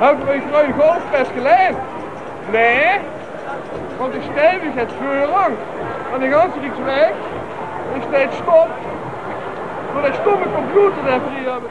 Hebben we een grote golfpest geleid? Nee, want de stevig het voorrang. En de ganse Rijksweg is steeds stop. Door de stomme computer daar hier hebben.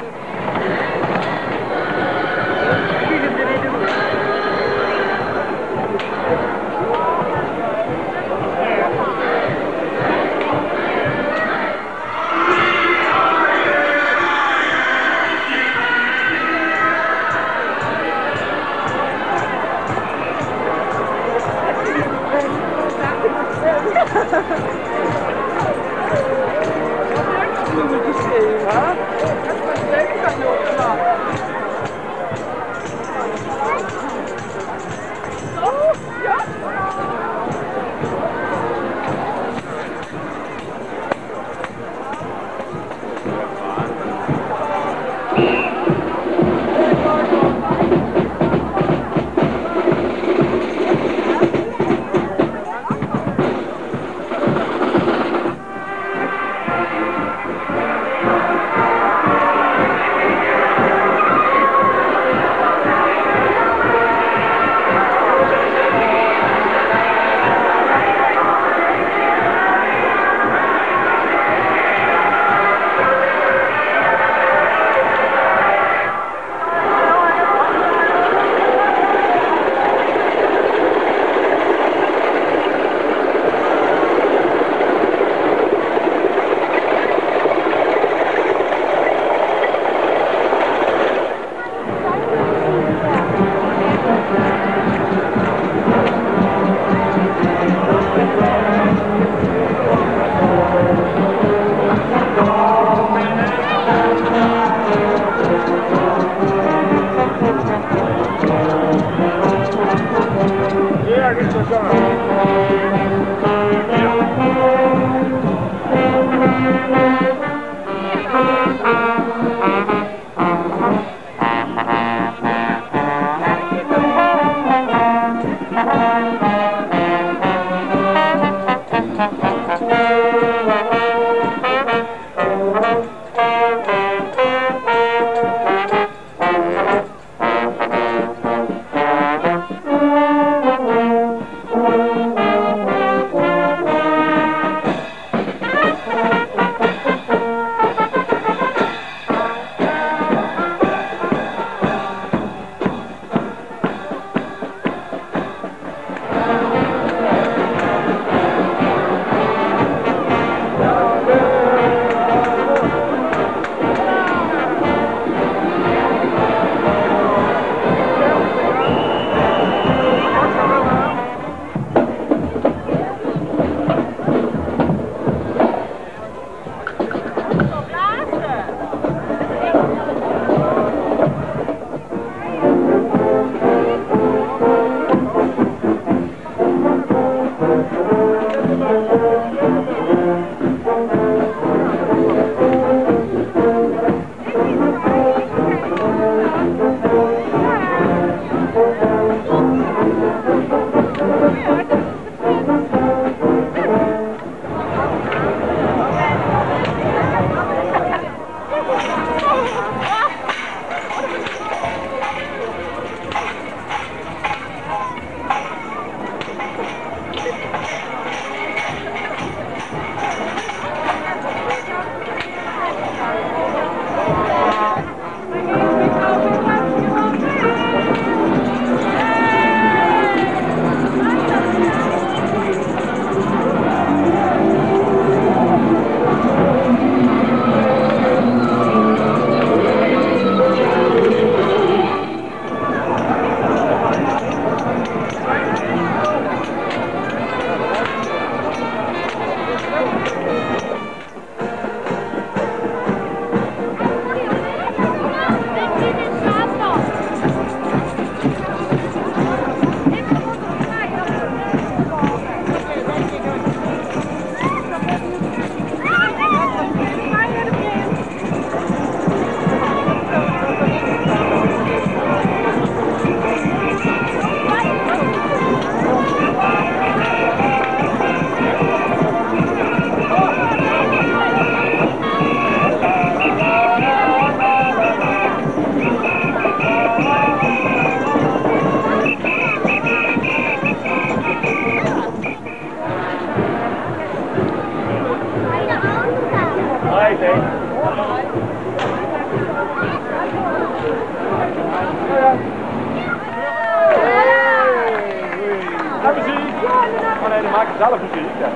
zelf muziek, ja.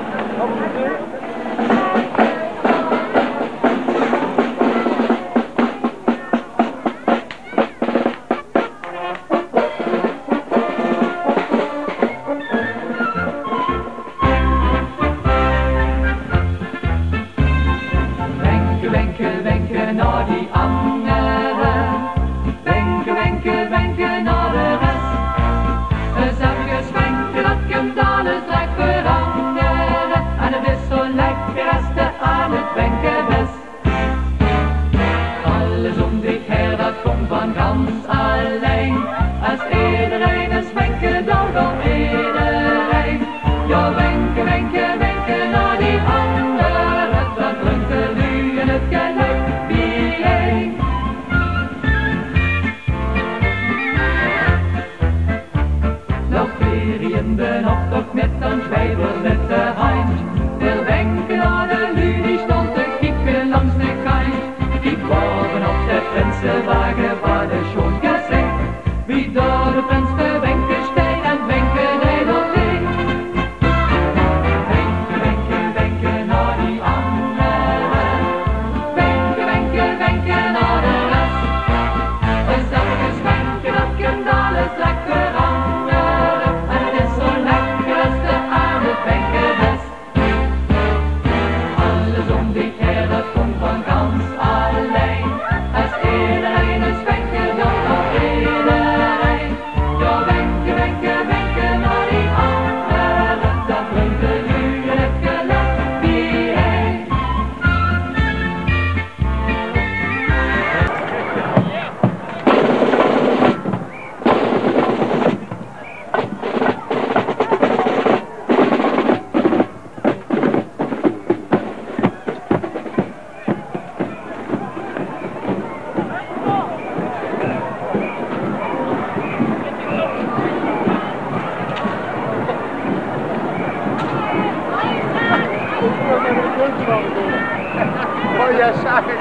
Wenke, wenke, wenke naar die anderen. Wenke, wenke, wenke naar de rest. Zachtjes wenken dat kunt alles lijkt veranderen. En het is zo lekker als de aan het wenken best. Alles om dit her dat komt van gans alleen. Als iedereen eens wenken dan door iedereen. Ja, wenke, wenke, wenke naar die anderen. Dat brengt er nu in het geluk bijeen. Nog weer in de nacht ook met een zwijver met de hand. De wenken naar de lu die stond te kieken langs de kant. Die kwamen op de prinsenwagen waar de schoon gezegd. Wie door de prins de wenken steed en wenken hij nog niet. Wenken, wenken, wenken naar die anderen. Wenken, wenken, wenken naar de rest. Zachtjes wenken dat kunt alles lekker veranderen. En het is zo lekker als de aan het wenken best. Alles om dit her dat komt van gans alleen. Als iedereen eens wenken dan nog iedereen. Ja, wenken, wenken, wenken naar die anderen. Dat brengt er nu in het geluk bijeen. Oh ja, sorry.